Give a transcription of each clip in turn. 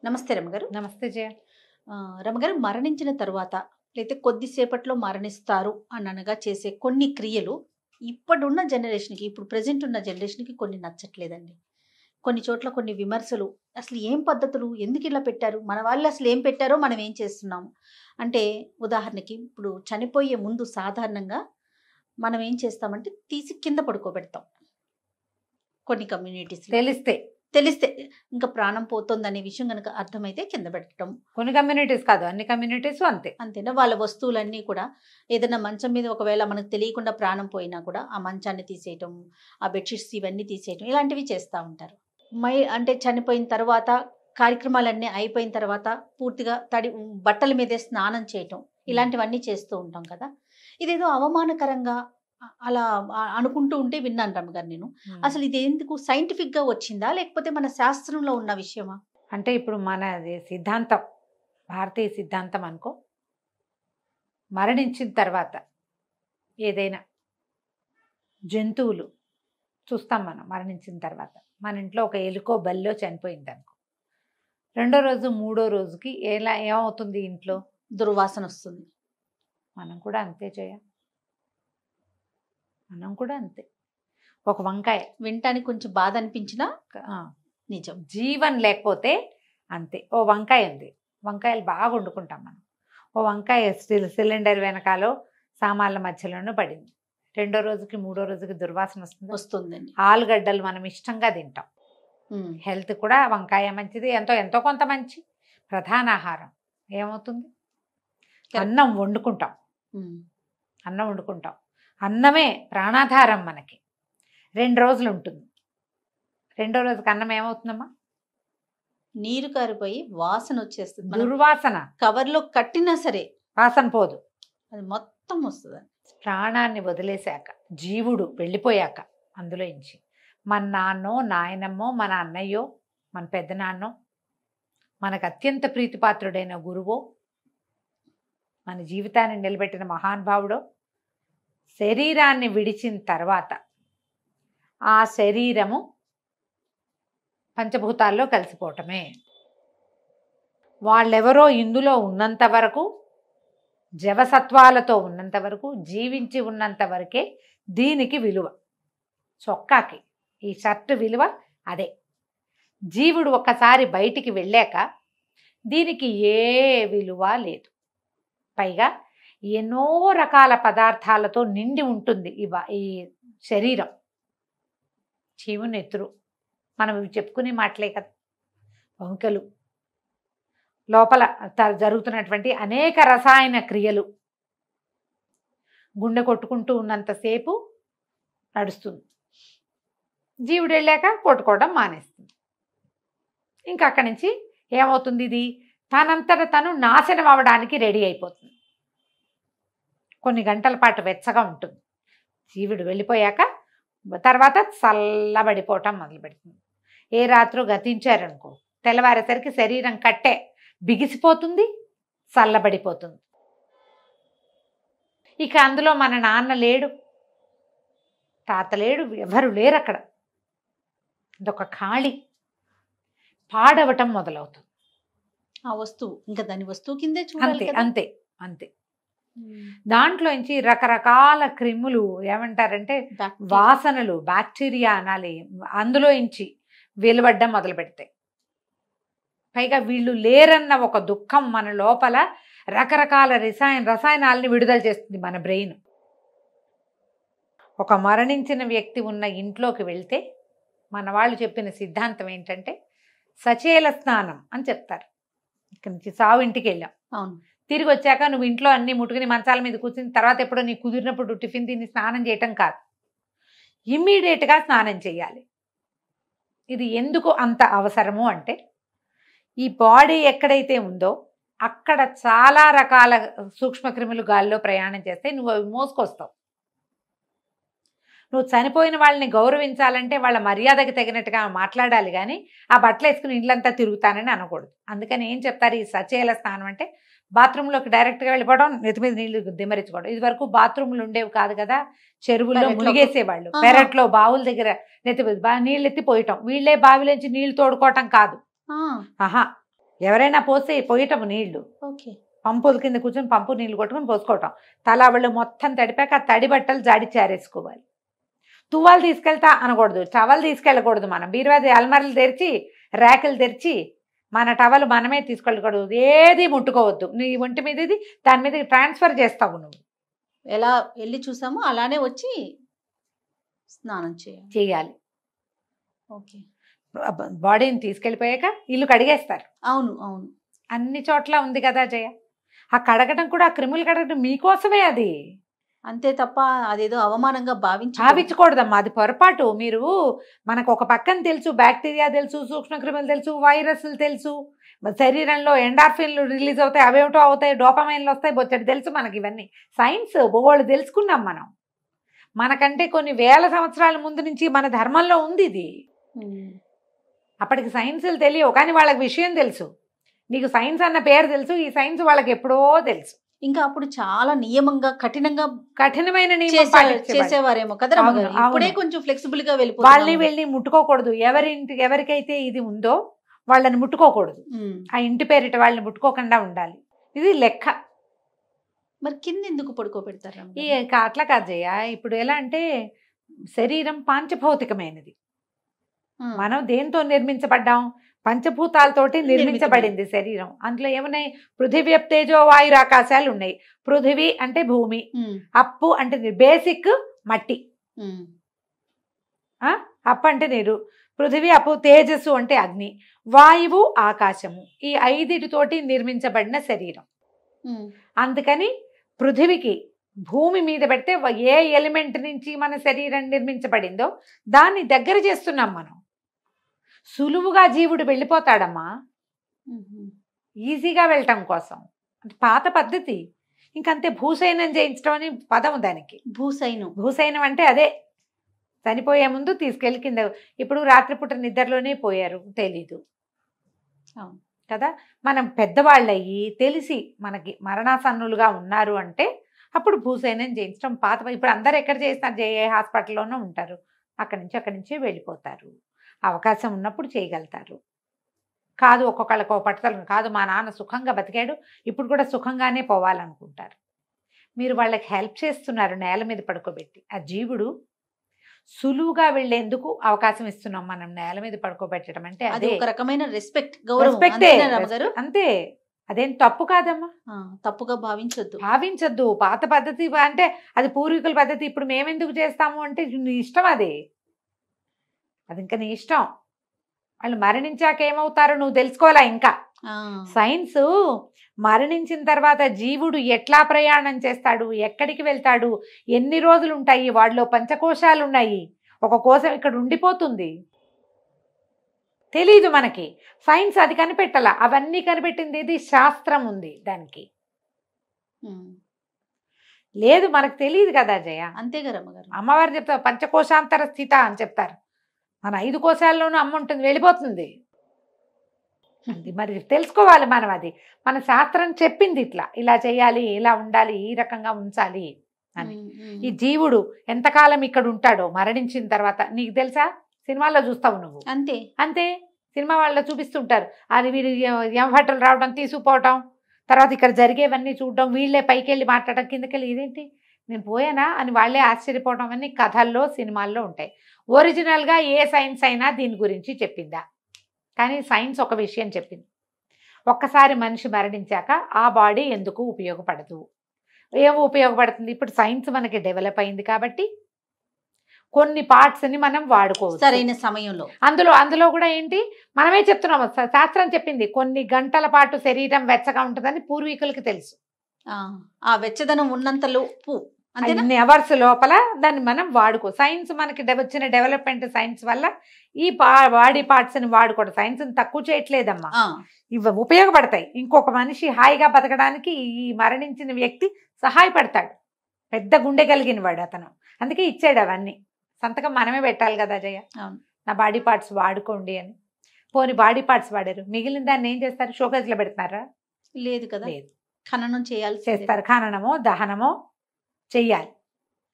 నమస్తే రమగారు. నమస్తే జయ. రమగారు, మరణించిన తరువాత లేతే కొద్దిసేపట్లో మరణిస్తారు అనగా చేసే కొన్ని క్రియలు ఇప్పుడున్న జనరేషన్‌కి, ఇప్పుడు ప్రెజెంట్ ఉన్న జనరేషన్‌కి కొన్ని నచ్చట్లేదండి. కొన్ని చోట్ల కొన్ని విమర్శలు, అసలు ఏం పద్ధతులు? ఎందుకిలా పెట్టారు? మన వాళ్ళు అసలు ఏం పెట్టారో మనం ఏం చేస్తున్నాము? అంటే ఉదాహరణకి ఇప్పుడు చనిపోయే ముందు సాధారణంగా మనం ఏం చేస్తామంటే తీసి కింద పడుకోబెడతాం. కొన్ని కమ్యూనిటీస్‌లో తెలిస్తే ఇంకా ప్రాణం పోతోందనే విషయం గనక అర్థమైతే కింద పెట్టడం. కొన్ని కమ్యూనిటీస్ కాదు, అన్ని కమ్యూనిటీస్ అంతే. అంతేనా? వాళ్ళ వస్తువులన్నీ కూడా ఏదైనా మంచం మీద ఒకవేళ మనకు తెలియకుండా ప్రాణం పోయినా కూడా ఆ మంచాన్ని తీసేయటం, ఆ బెడ్‌షీట్స్ ఇవన్నీ తీసేయటం ఇలాంటివి చేస్తా ఉంటారు. అంటే చనిపోయిన తర్వాత కార్యక్రమాలన్నీ అయిపోయిన తర్వాత పూర్తిగా బట్టల మీదే స్నానం చేయటం ఇలాంటివన్నీ చేస్తూ ఉంటాం కదా! ఇదేదో అవమానకరంగా అలా అనుకుంటూ ఉంటే విన్నాను రమ్మగారు నేను. అసలు ఇది ఎందుకు సైంటిఫిక్‌గా వచ్చిందా? లేకపోతే మన శాస్త్రంలో ఉన్న విషయమా? అంటే ఇప్పుడు మనది సిద్ధాంతం, భారతీయ సిద్ధాంతం అనుకో, మరణించిన తర్వాత ఏదైనా జంతువులు చూస్తాం మనం. మరణించిన తర్వాత మన ఇంట్లో ఒక ఎలుకో బల్లో చనిపోయింది అనుకో, రెండో రోజు మూడో రోజుకి ఏమవుతుంది? ఇంట్లో దుర్వాసన వస్తుంది. మనం కూడా అంతే చేయ, మనం కూడా అంతే. ఒక వంకాయ వినటానికి కొంచెం బాధ అనిపించినా నిజం. జీవం లేకపోతే అంతే. ఓ వంకాయ ఉంది, వంకాయలు బాగా వండుకుంటాం మనం. ఓ వంకాయ సిలిండర్ వెనకాలో సామాన్ల మధ్యలోనూ పడింది. రెండో రోజుకి మూడో రోజుకి దుర్వాసన వస్తుందండి. ఆలుగడ్డలు మనం ఇష్టంగా తింటాం. హెల్త్ కూడా వంకాయ మంచిది, ఎంతో కొంత మంచి ప్రధాన ఆహారం. ఏమవుతుంది? అన్నం వండుకుంటాం. అన్నమే ప్రాణాధారం మనకి. 2 రోజులు ఉంటుంది. రెండో రోజుకి అన్నం ఏమవుతుందమ్మా? నీరు కారిపోయి వాసన వచ్చేస్తుంది. దుర్వాసన. కవర్లో కట్టినా సరే వాసన పోదు, అది మొత్తం వస్తుంది. ప్రాణాన్ని వదిలేశాక, జీవుడు వెళ్ళిపోయాక అందులో ఇంచి మన నాన్నో నాయనమ్మో, మన అన్నయ్యో, మన పెద్దనాన్నో, మనకు అత్యంత ప్రీతిపాత్రుడైన గురువో, మన జీవితాన్ని నిలబెట్టిన మహానుభావుడో శరీరాన్ని విడిచిన తర్వాత ఆ శరీరము పంచభూతాల్లో కలిసిపోవటమే. వాళ్ళెవరో ఇందులో ఉన్నంత వరకు, జవసత్వాలతో ఉన్నంత వరకు, జీవించి ఉన్నంత వరకే దీనికి విలువ. చొక్కాకి ఈ షర్ట్ విలువ అదే. జీవుడు ఒక్కసారి బయటికి వెళ్ళాక దీనికి ఏ విలువ లేదు. పైగా ఎన్నో రకాల పదార్థాలతో నిండి ఉంటుంది ఈ శరీరం. చీము నెత్తురు మనం చెప్పుకునే మాటలే కదా, వంకలు, లోపల జరుగుతున్నటువంటి అనేక రసాయన క్రియలు. గుండె కొట్టుకుంటూ ఉన్నంతసేపు నడుస్తుంది, జీవుడు వెళ్ళాక కొట్టుకోవడం మానేస్తుంది. ఇంకా అక్కడి నుంచి ఏమవుతుంది? ఇది తనంతట తను నాశనం అవ్వడానికి రెడీ అయిపోతుంది. కొన్ని గంటల పాటు వెచ్చగా ఉంటుంది. జీవుడు వెళ్ళిపోయాక తర్వాత చల్లబడిపోవటం మొదలు పెడుతుంది. ఏ రాత్రో గతించారనుకో, తెల్లవారేసరికి శరీరం కట్టే బిగిసిపోతుంది, చల్లబడిపోతుంది. ఇక అందులో మన నాన్న లేడు, తాత లేడు, ఎవరు లేరు అక్కడ. ఇదొక ఖాళీ, పాడవటం మొదలవుతుంది. ఆ వస్తువు ఇంకా దాని వస్తువు కిందే చూడాలి. అంతే అంతే. దాంట్లోంచి రకరకాల క్రిములు, ఏమంటారంటే వాసనలు, బ్యాక్టీరియా అనాలి, అందులోంచి వెలువడ్డం మొదలు పెడతాయి. పైగా వీళ్ళు లేరన్న ఒక దుఃఖం మన లోపల రకరకాల రసాయనాలని విడుదల చేస్తుంది మన బ్రెయిన్. ఒక మరణించిన వ్యక్తి ఉన్న ఇంట్లోకి వెళ్తే మన వాళ్ళు చెప్పిన సిద్ధాంతం ఏంటంటే సచేల స్నానం అని చెప్తారు. ఇక్కడి నుంచి సావు ఇంటికి వెళ్ళాం, అవును, తిరిగి వచ్చాక నువ్వు ఇంట్లో అన్ని ముట్టుకుని మంచాల మీద కూర్చుని తర్వాత ఎప్పుడో నీకు కుదిరినప్పుడు టిఫిన్ తిని స్నానం చేయటం కాదు, ఇమ్మీడియట్గా స్నానం చేయాలి. ఇది ఎందుకు అంత అవసరము అంటే, ఈ బాడీ ఎక్కడైతే ఉందో అక్కడ చాలా రకాల సూక్ష్మక్రిములు గాల్లో ప్రయాణం చేస్తే నువ్వు అవి మోసుకొస్తావు. నువ్వు చనిపోయిన వాళ్ళని గౌరవించాలంటే వాళ్ళ మర్యాదకి తగినట్టుగా మాట్లాడాలి, కానీ ఆ బట్టలు వేసుకుని ఇళ్ళంతా తిరుగుతానని అనకూడదు. అందుకని ఏం చెప్తారు, ఈ సచేల స్నానం అంటే బాత్రూంలోకి డైరెక్ట్గా వెళ్ళిపోవడం, నెత్తి మీద నీళ్లు దిమ్మరించుకోవడం. ఇది వరకు బాత్రూములు ఉండేవి కాదు కదా, చెరువుల్లో మునిగేసేవాళ్ళు, పెరట్లో బావుల దగ్గర నెత్తి నీళ్ళు ఎత్తిపోయటం. వీళ్ళే బావిలోంచి నీళ్లు తోడుకోవటం కాదు. ఆహా, ఎవరైనా పోయటం నీళ్లు, ఓకే. పంపుల కింద కూర్చొని పంపు నీళ్లు కొట్టుకొని పోసుకోవటం, తలావళ్ళు మొత్తం తడిపాక ఆ తడి బట్టలు జాడి చారేసుకోవాలి. తువ్వాలు తీసుకెళ్తా అనకూడదు, టవల్ తీసుకెళ్ళకూడదు. మనం బీరువాది అల్మార్లు తెరిచి ర్యాకులు తెరిచి మన టవల్ మనమే తీసుకెళ్ళకూడదు. ఏది ముట్టుకోవద్దు. నీ ఒంటి మీద ఇది దాని మీద ట్రాన్స్ఫర్ చేస్తావు. నువ్వు ఎలా వెళ్ళి చూసామో అలానే వచ్చి స్నానం చేయాలి. ఓకే. బాడీని తీసుకెళ్ళిపోయాక ఇల్లు కడిగేస్తారు. అవును అవును, అన్ని చోట్ల ఉంది కదా జయ. ఆ కడగడం కూడా, ఆ క్రిములు కడగడం మీకోసమే. అది అంతే తప్ప అదేదో అవమానంగా భావించకూడదమ్మా. అది పొరపాటు. మీరు మనకు ఒక పక్కన తెలుసు, బ్యాక్టీరియా తెలుసు, సూక్ష్మక్రిములు తెలుసు, వైరస్లు తెలుసు, శరీరంలో ఎండార్ఫిన్లు రిలీజ్ అవుతాయి, అవేమిటో అవుతాయి, డోపమైన్లు వస్తాయి, బొచ్చడి తెలుసు మనకి. ఇవన్నీ సైన్స్ భూగోళం తెలుసుకున్నాం మనం. మనకంటే కొన్ని వేల సంవత్సరాల ముందు నుంచి మన ధర్మంలో ఉంది ఇది. అప్పటికి సైన్సులు తెలియవు, కానీ వాళ్ళకి విషయం తెలుసు. నీకు సైన్స్ అన్న పేరు తెలుసు, ఈ సైన్స్ వాళ్ళకి ఎప్పుడో తెలుసు. ఇంకా అప్పుడు చాలా నియమంగా కఠినమైన చేసేవారేమో కదా. ఇప్పుడే కొంచెం ఫ్లెక్సిబుల్ గా వాళ్ళని వెళ్ళి ముట్టుకోకూడదు. ఎవరికైతే ఇది ఉందో వాళ్ళని ముట్టుకోకూడదు. ఆ ఇంటి పేరిట వాళ్ళని ముట్టుకోకుండా ఉండాలి. ఇది లెక్క. మరి కింద ఎందుకు పడుకోబెడతారు? అట్లా కాదు జయ. ఇప్పుడు ఎలా అంటే శరీరం పాంచభౌతికమైనది. మనం దేంతో నిర్మించబడ్డాం? పంచభూతాలతోటి నిర్మించబడింది శరీరం. అందులో ఏమున్నాయి? పృథివీ, తేజో, వాయు, ఆకాశాలు ఉన్నాయి. పృథివీ అంటే భూమి, అప్పు అంటే బేసిక్ మట్టి, అప్పు అంటే నీరు, పృథివీ, అప్పు, తేజస్సు అంటే అగ్ని, వాయువు, ఆకాశము. ఈ 5తోటి నిర్మించబడిన శరీరం. అందుకని పృథివికి భూమి మీద పెడితే ఏ ఎలిమెంట్ నుంచి మన శరీరం నిర్మించబడిందో దాన్ని దగ్గర చేస్తున్నాం మనం. సులువుగా జీవుడు వెళ్ళిపోతాడమ్మా, ఈజీగా వెళ్ళటం కోసం. పాత పద్ధతి. ఇంకంతే. భూసైనం చేయించడం అని పదం దానికి. భూసైనం అంటే అదే, చనిపోయే ముందు తీసుకెళ్ళి కింద. ఇప్పుడు రాత్రిపూట నిద్రలోనే పోయారు, తెలీదు కదా. మనం పెద్దవాళ్ళయ్యి తెలిసి మనకి మరణాసన్నులుగా ఉన్నారు అంటే అప్పుడు భూసైనం చేయించడం పాత. ఇప్పుడు అందరు ఎక్కడ చేస్తారు? జేఏ హాస్పిటల్లోనే ఉంటారు. అక్కడి నుంచి వెళ్ళిపోతారు. అవకాశం ఉన్నప్పుడు చేయగలుగుతారు. కాదు, ఒక్కొక్కళ్ళకి ఒక పట్టుదల. కాదు, మా నాన్న సుఖంగా బతికాడు, ఇప్పుడు కూడా సుఖంగానే పోవాలనుకుంటారు. మీరు వాళ్ళకి హెల్ప్ చేస్తున్నారు నేల మీద పడుకోబెట్టి. ఆ జీవుడు సులువుగా వెళ్లేందుకు అవకాశం ఇస్తున్నాం మనం నేల మీద పడుకోబెట్టడం అంటే. అది ఒక రకమైన రెస్పెక్ట్, అంతే. అదేం తప్పు కాదమ్మా. తప్పుగా భావించొద్దు. పాత పద్ధతి అంటే అది పూర్వీకుల పద్ధతి. ఇప్పుడు మేమెందుకు చేస్తాము అంటే నీ ఇష్టం. అది ఇంకా నీ ఇష్టం. వాళ్ళు మరణించాక ఏమవుతారో నువ్వు తెలుసుకోవాలా. ఇంకా సైన్స్ మరణించిన తర్వాత జీవుడు ఎట్లా ప్రయాణం చేస్తాడు, ఎక్కడికి వెళ్తాడు, ఎన్ని రోజులు ఉంటాయి, వాడిలో పంచకోశాలు ఉన్నాయి, ఒక కోశం ఇక్కడ ఉండిపోతుంది, తెలీదు మనకి. సైన్స్ అది కనిపెట్టాల. అవన్నీ కనిపెట్టింది ఇది శాస్త్రం ఉంది దానికి. లేదు, మనకు తెలియదు కదా జయ. అంతే కదా అమ్మగారు. అమ్మవారు చెప్తారు పంచకోశాంతర స్థిత అని చెప్తారు. మన 5 కోశాల్లోనూ అమ్మ ఉంటుంది, వెళ్ళిపోతుంది. అది మరి తెలుసుకోవాలి మనం. అది మన శాస్త్రం చెప్పింది. ఇలా చేయాలి, ఇలా ఉండాలి, ఈ రకంగా ఉంచాలి అని. ఈ జీవుడు ఎంతకాలం ఇక్కడ ఉంటాడో మరణించిన తర్వాత నీకు తెలుసా? సినిమాల్లో చూస్తావు నువ్వు. అంతే సినిమా వాళ్ళలో చూపిస్తుంటారు. అది వీళ్ళు ఎంభటలు రావడం, తీసుకుపోవటం, తర్వాత ఇక్కడ జరిగేవన్నీ చూడడం, వీళ్ళే పైకి వెళ్ళి మాట్లాడడం, కిందకెళ్ళి ఇదేంటి నేను పోయానా అని వాళ్ళే ఆశ్చర్యపోవడం అన్నీ కథల్లో, సినిమాల్లో ఉంటాయి. ఒరిజినల్గా ఏ సైన్స్ అయినా దీని గురించి చెప్పిందా? కానీ సైన్స్ ఒక విషయం చెప్పింది. ఒక్కసారి మనిషి మరణించాక ఆ బాడీ ఎందుకు ఉపయోగపడదు? ఏమో ఉపయోగపడుతుంది. ఇప్పుడు సైన్స్ మనకి డెవలప్ అయింది కాబట్టి కొన్ని పార్ట్స్ని మనం వాడుకోవచ్చు సరైన సమయంలో. అందులో కూడా ఏంటి మనమే చెప్తున్నాము, శాస్త్రం చెప్పింది. కొన్ని గంటల పాటు శరీరం వెచ్చగా ఉంటుందని పూర్వీకులకి తెలుసు. ఆ వెచ్చదనం ఉన్నంతలోపు అన్ని అవర్స్ లోపల దాన్ని మనం వాడుకో. సైన్స్ మనకి వచ్చిన డెవలప్మెంట్ సైన్స్ వల్ల ఈ బాడీ పార్ట్స్ని వాడుకోవడం. సైన్స్ని తక్కువ చేయట్లేదమ్మా, ఇవి ఉపయోగపడతాయి. ఇంకొక మనిషి హాయిగా బతకడానికి ఈ మరణించిన వ్యక్తి సహాయపడతాడు. పెద్ద గుండె కలిగిన వాడు అతను, అందుకే ఇచ్చాడు అవన్నీ. సంతకం మనమే పెట్టాలి కదా జయ, నా బాడీ పార్ట్స్ వాడుకోండి అని. పోని బాడీ పార్ట్స్ వాడారు, మిగిలిన దాన్ని ఏం చేస్తారు? షోకేజ్లో పెడుతున్నారా? లేదు కదా. లేదు, ఖననం చేస్తారు. ఖననమో దహనమో చెయ్యాలి.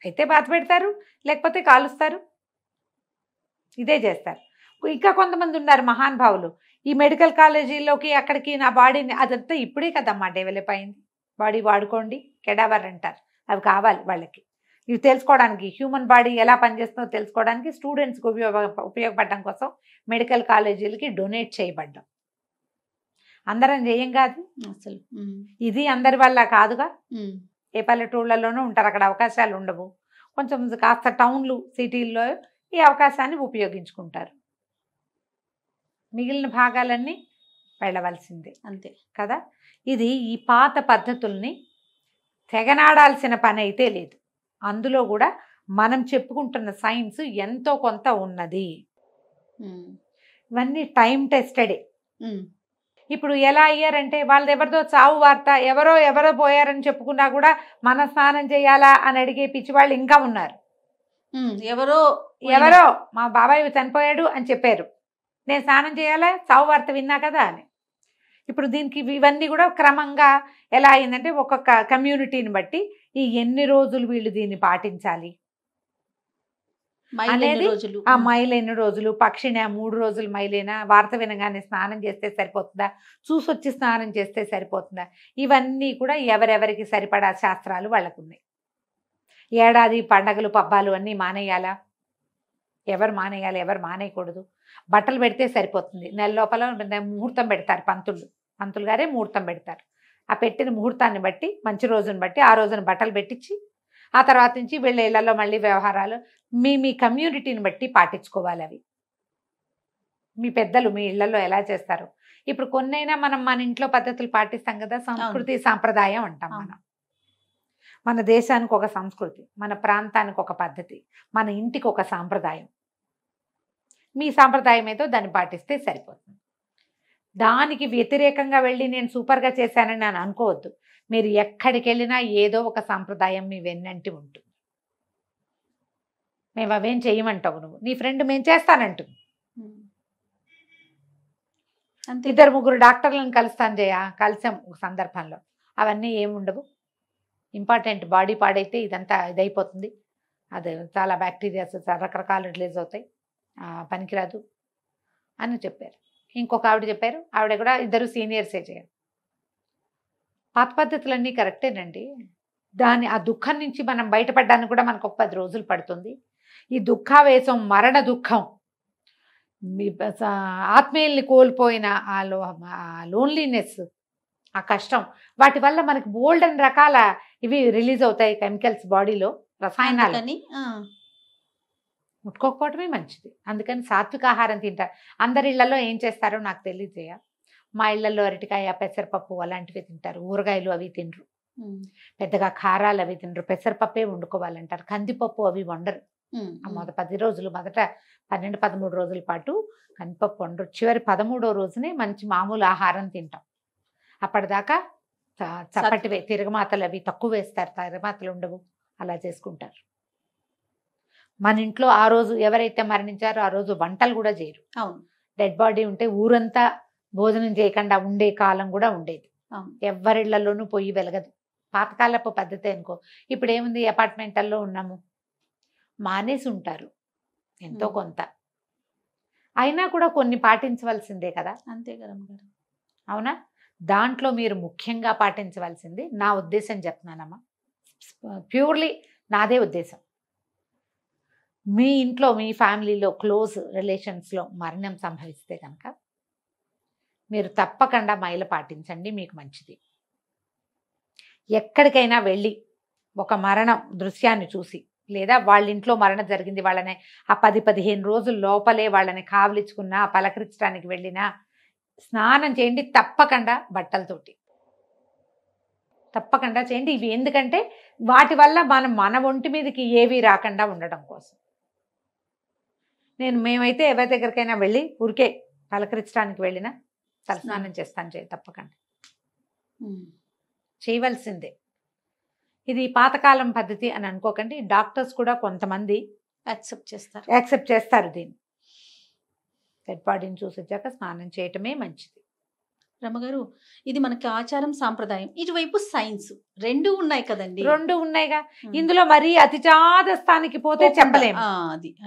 అయితే బాధ పెడతారు, లేకపోతే కాలుస్తారు, ఇదే చేస్తారు. ఇంకా కొంతమంది ఉన్నారు మహానుభావులు, ఈ మెడికల్ కాలేజీలోకి అక్కడికి నా బాడీని, అదంతా ఇప్పుడే కదమ్మా డెవలప్ అయింది. బాడీ వాడుకోండి కెడావర్ అంటారు, అవి కావాలి వాళ్ళకి. ఇవి తెలుసుకోవడానికి, హ్యూమన్ బాడీ ఎలా పనిచేస్తుందో తెలుసుకోవడానికి స్టూడెంట్స్కి ఉపయోగపడడం కోసం మెడికల్ కాలేజీలకి డొనేట్ చేయబడ్డాం. అందరం చేయం కాదు అసలు. ఇది అందరి వల్ల కాదుగా. ఏ పల్లెటూళ్ళలోనూ ఉంటారు, అక్కడ అవకాశాలు ఉండవు. కొంచెం కాస్త టౌన్లు సిటీల్లో ఈ అవకాశాన్ని ఉపయోగించుకుంటారు. మిగిలిన భాగాలన్నీ వెళ్ళవలసిందే అంతే కదా. ఇది ఈ పాత పద్ధతుల్ని తెగనాడాల్సిన పని అయితే లేదు. అందులో కూడా మనం చెప్పుకుంటున్న సైన్స్ ఎంతో కొంత ఉన్నది. ఇవన్నీ టైం టెస్టెడే. ఇప్పుడు ఎలా అయ్యారంటే వాళ్ళది ఎవరిదో చావు వార్త, ఎవరో పోయారని చెప్పుకున్నా కూడా మన స్నానం చేయాలా అని అడిగే పిచ్చి వాళ్ళు ఇంకా ఉన్నారు. ఎవరో మా బాబాయ్ చనిపోయాడు అని చెప్పారు, నేను స్నానం చేయాలా చావు వార్త విన్నా కదా అని. ఇప్పుడు దీనికి ఇవన్నీ కూడా క్రమంగా ఎలా అయిందంటే ఒక్కొక్క కమ్యూనిటీని బట్టి ఈ ఎన్ని రోజులు వీళ్ళు దీన్ని పాటించాలి అనేది, ఆ మైలు ఎన్ని రోజులు, పక్షిని 3 రోజులు మైలేనా, వార్త వినగానే స్నానం చేస్తే సరిపోతుందా, చూసొచ్చి స్నానం చేస్తే సరిపోతుందా, ఇవన్నీ కూడా ఎవరెవరికి సరిపడా శాస్త్రాలు వాళ్ళకు ఉన్నాయి. ఏడాది పండగలు పబ్బాలు అన్నీ మానేయాలా, ఎవరు మానేయాలి ఎవరు మానేయకూడదు. బట్టలు పెడితే సరిపోతుంది, నెల లోపల ముహూర్తం పెడతారు పంతులు గారే ముహూర్తం పెడతారు. ఆ పెట్టిన ముహూర్తాన్ని బట్టి మంచి రోజుని బట్టి ఆ రోజున బట్టలు పెట్టించి ఆ తర్వాత నుంచి వీళ్ళ ఇళ్లలో మళ్ళీ వ్యవహారాలు మీ కమ్యూనిటీని బట్టి పాటించుకోవాలి. అవి మీ పెద్దలు మీ ఇళ్లలో ఎలా చేస్తారు. ఇప్పుడు కొన్నైనా మనం మన ఇంట్లో పద్ధతులు పాటిస్తాం కదా, సంస్కృతి సాంప్రదాయం అంటాం మనం. మన దేశానికి ఒక సంస్కృతి, మన ప్రాంతానికి ఒక పద్ధతి, మన ఇంటికి ఒక సాంప్రదాయం. మీ సాంప్రదాయం ఏదో దాన్ని పాటిస్తే సరిపోతుంది. దానికి వ్యతిరేకంగా వెళ్ళి నేను సూపర్గా చేశానని నేను అనుకోవద్దు. మీరు ఎక్కడికి వెళ్ళినా ఏదో ఒక సాంప్రదాయం మీ వెన్నంటి ఉంటుంది. మేము అవేం చేయమంటావు, నువ్వు నీ ఫ్రెండ్ మేము చేస్తానంటుంది. 2-3 డాక్టర్లను కలుస్తాను కలిసాం ఒక సందర్భంలో, అవన్నీ ఏముండవు. ఇంపార్టెంట్ బాడీ పాడైతే ఇదంతా ఇదైపోతుంది, అది చాలా బ్యాక్టీరియాస్ రకరకాలు రిలీజ్ అవుతాయి, పనికిరాదు అని చెప్పారు. ఇంకొక ఆవిడ చెప్పారు, ఆవిడ కూడా 2 సీనియర్సే చేయాలి. పాత పద్ధతులన్నీ కరెక్టేనండి. ఆ దుఃఖం నుంచి మనం బయటపడడానికి కూడా మనకు 10 రోజులు పడుతుంది. ఈ దుఃఖావేశం, మరణ దుఃఖం, ఆత్మీయుల్ని కోల్పోయిన ఆ లోన్లీనెస్, ఆ కష్టం, వాటి వల్ల మనకి బోల్డ్ అని రకాల ఇవి రిలీజ్ అవుతాయి, కెమికల్స్ బాడీలో, రసాయనాలు. ముట్టుకోకపోవటమే మంచిది. అందుకని సాత్విక ఆహారం తింటారు. అందరి ఇళ్లలో ఏం చేస్తారో నాకు తెలియజేయ. మా ఇళ్లలో అరటికాయ, పెసరపప్పు అలాంటివి తింటారు, ఊరగాయలు అవి తినరు, పెద్దగా కారాలు అవి తినరు, పెసరపప్పే వండుకోవాలంటారు, కందిపప్పు అవి వండరు. 10 రోజులు, మొదట 12-13 రోజుల పాటు కందిపప్పు వండరు. చివరి 13వ రోజునే మంచి మామూలు ఆహారం తింటాం. అప్పటిదాకా చప్పటివే, తిరగమాతలు అవి తక్కువ వేస్తారు, తిరగమాతలు ఉండవు, అలా చేసుకుంటారు. మన ఇంట్లో ఆ రోజు ఎవరైతే మరణించారో ఆ రోజు వంటలు కూడా చేయరు. అవును, డెడ్ బాడీ ఉంటే ఊరంతా భోజనం చేయకుండా ఉండే కాలం కూడా ఉండేది. ఎవరిళ్లలోనూ పొయ్యి వెలగదు, పాతకాలపు పద్ధతి అనుకో. ఇప్పుడు ఏముంది, అపార్ట్మెంట్లలో ఉన్నాము, మానేసి ఉంటారు ఎంతో కొంత, అయినా కూడా కొన్ని పాటించవలసిందే కదా. అంతే కదా, అవునా. దాంట్లో మీరు ముఖ్యంగా పాటించవలసింది, నా ఉద్దేశం చెప్తున్నానమ్మా, ప్యూర్లీ నాదే ఉద్దేశం, మీ ఇంట్లో మీ ఫ్యామిలీలో క్లోజ్ రిలేషన్స్లో మరణం సంభవిస్తే కనుక మీరు తప్పకుండా మైల పాటించండి, మీకు మంచిది. ఎక్కడికైనా వెళ్ళి ఒక మరణం దృశ్యాన్ని చూసి, లేదా వాళ్ళ ఇంట్లో మరణం జరిగింది, వాళ్ళని ఆ 10-15 రోజుల లోపలే వాళ్ళని కావలించుకున్నా, పలకరించడానికి వెళ్ళినా స్నానం చేయండి తప్పకుండా, బట్టలతోటి తప్పకుండా చేయండి. ఇవి ఎందుకంటే వాటి వల్ల మన ఒంటి మీదకి ఏవి రాకుండా ఉండడం కోసం. మేమైతే ఎవరి దగ్గరికైనా వెళ్ళి ఊరికే పలకరించడానికి వెళ్ళినా తలస్నానం చేస్తాను, తప్పకుండా చేయవలసిందే. ఇది పాతకాలం పద్ధతి అని అనుకోకండి. డాక్టర్స్ కూడా కొంతమంది యాక్సెప్ట్ చేస్తారు దీన్ని. డెడ్ బాడీని చూసొచ్చాక స్నానం చేయటమే మంచిది. రమ్మగారు, ఇది మనకి ఆచారం సాంప్రదాయం, ఇటువైపు సైన్స్, 2 ఉన్నాయి కదండి. 2 ఉన్నాయిగా. ఇందులో మరీ అతి చాదస్తానికి పోతే చెప్పలేము.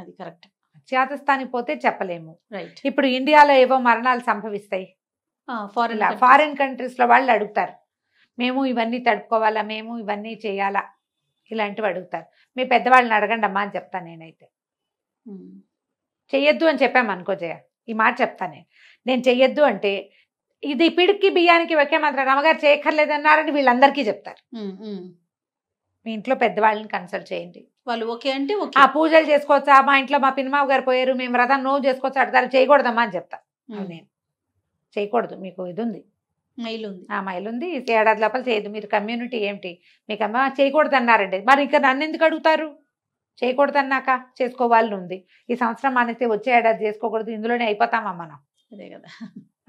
అది కరెక్ట్. చేతస్థానికి పోతే చెప్పలేము. రైట్. ఇప్పుడు ఇండియాలో ఏవో మరణాలు సంభవిస్తాయి, ఫారిన్ కంట్రీస్ లో వాళ్ళు అడుగుతారు, మేము ఇవన్నీ తడుపుకోవాలా, మేము ఇవన్నీ చేయాలా, ఇలాంటివి అడుగుతారు. మీ పెద్దవాళ్ళని అడగండి అమ్మా అని చెప్తాను నేనైతే. చెయ్యొద్దు అని చెప్పామనుకో జయ, ఈ మాట చెప్తాను నేను చెయ్యొద్దు అంటే ఇది పిడికి బియ్యానికి ఒకే మాత్రం రమగారు చేయక్కర్లేదన్నారని వీళ్ళందరికీ చెప్తారు. మీ ఇంట్లో పెద్దవాళ్ళని కన్సల్ట్ చేయండి, వాళ్ళు ఓకే అంటే ఓకే. ఆ పూజలు చేసుకోవచ్చా, మా ఇంట్లో మా పినిమావ గారు పోయారు మేము వ్రతం నువ్వు చేసుకోవచ్చు అడతారు, చేయకూడదమ్మా అని చెప్తా. నేను చేయకూడదు, మీకు ఇది ఉంది, మైలు ఉంది, ఆ మైలు ఉంది, ఏడాది లోపల చేయదు, మీరు కమ్యూనిటీ ఏమిటి మీకు అమ్మ చేయకూడదు అన్నారండి, మరి ఇంకా నన్ను ఎందుకు అడుగుతారు? చేయకూడదు అన్నాక చేసుకోవాలని ఉంది, ఈ సంవత్సరం మానేస్తే వచ్చే ఏడాది చేసుకోకూడదు, ఇందులోనే అయిపోతామా మనం? అదే కదా,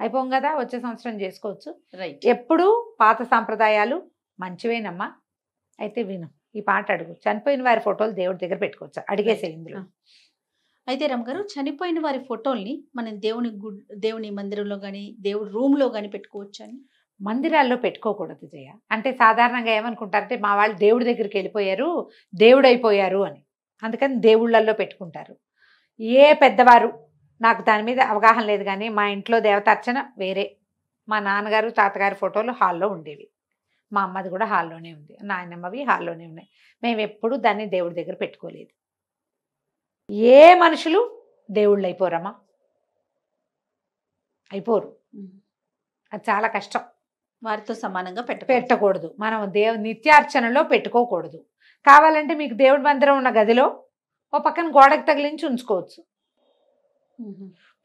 అయిపోం కదా, వచ్చే సంవత్సరం చేసుకోవచ్చు. రైట్. ఎప్పుడు పాత సాంప్రదాయాలు మంచివేనమ్మా. అయితే విను, ఈ పాట అడుగు, చనిపోయిన వారి ఫోటోలు దేవుడి దగ్గర పెట్టుకోవచ్చా, అడిగేసే ఇందులో. అయితే రమగారు, చనిపోయిన వారి ఫోటోల్ని మనం దేవుని మందిరంలో కానీ దేవుడి రూమ్లో కానీ పెట్టుకోవచ్చు అని? మందిరాల్లో పెట్టుకోకూడదు జయ. అంటే సాధారణంగా ఏమనుకుంటారంటే మా వాళ్ళు దేవుడి దగ్గరికి వెళ్ళిపోయారు, దేవుడు అయిపోయారు అని, అందుకని దేవుళ్ళల్లో పెట్టుకుంటారు. ఏ పెద్దవారు, నాకు దాని మీద అవగాహన లేదు కానీ మా ఇంట్లో దేవతార్చన వేరే, మా నాన్నగారు తాతగారి ఫోటోలు హాల్లో ఉండేవి, మా అమ్మది కూడా హాల్లోనే ఉంది, నాయనమ్మవి హాల్లోనే ఉన్నాయి. మేము ఎప్పుడు దాన్ని దేవుడి దగ్గర పెట్టుకోలేదు. ఏ మనుషులు దేవుళ్ళు అయిపోరమ్మా, అయిపోరు, అది చాలా కష్టం. వారితో సమానంగా పెట్టకూడదు, మనం నిత్యార్చనలో పెట్టుకోకూడదు. కావాలంటే మీకు దేవుడి మందిరం ఉన్న గదిలో ఓ పక్కన గోడకు తగిలించి ఉంచుకోవచ్చు.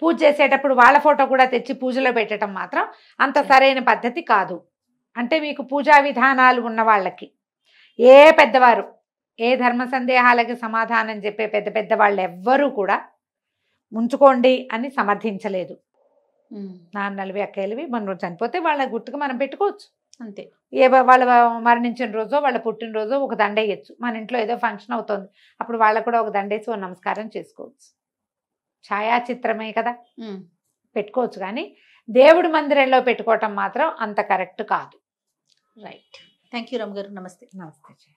పూజ చేసేటప్పుడు వాళ్ళ ఫోటో కూడా తెచ్చి పూజలో పెట్టడం మాత్రం అంత సరైన పద్ధతి కాదు. అంటే మీకు పూజా విధానాలు ఉన్న వాళ్ళకి, ఏ పెద్దవారు ఏ ధర్మ సందేహాలకి సమాధానం చెప్పే పెద్ద పెద్ద వాళ్ళు ఎవ్వరూ కూడా ఉంచుకోండి అని సమర్థించలేదు. నాన్నలవి అక్కయ్యలవి మనం చనిపోతే వాళ్ళ గుర్తుకు మనం పెట్టుకోవచ్చు అంతే. వాళ్ళ మరణించిన రోజో వాళ్ళ పుట్టినరోజో ఒక దండ వేయచ్చు. మన ఇంట్లో ఏదో ఫంక్షన్ అవుతుంది అప్పుడు వాళ్ళకు కూడా ఒక దండేసి ఒక నమస్కారం చేసుకోవచ్చు. ఛాయాచిత్రమే కదా, పెట్టుకోవచ్చు. కానీ దేవుడి మందిరంలో పెట్టుకోవటం మాత్రం అంత కరెక్ట్ కాదు. రైట్. థ్యాంక్ యూ రమగారు. నమస్తే. నమస్తే.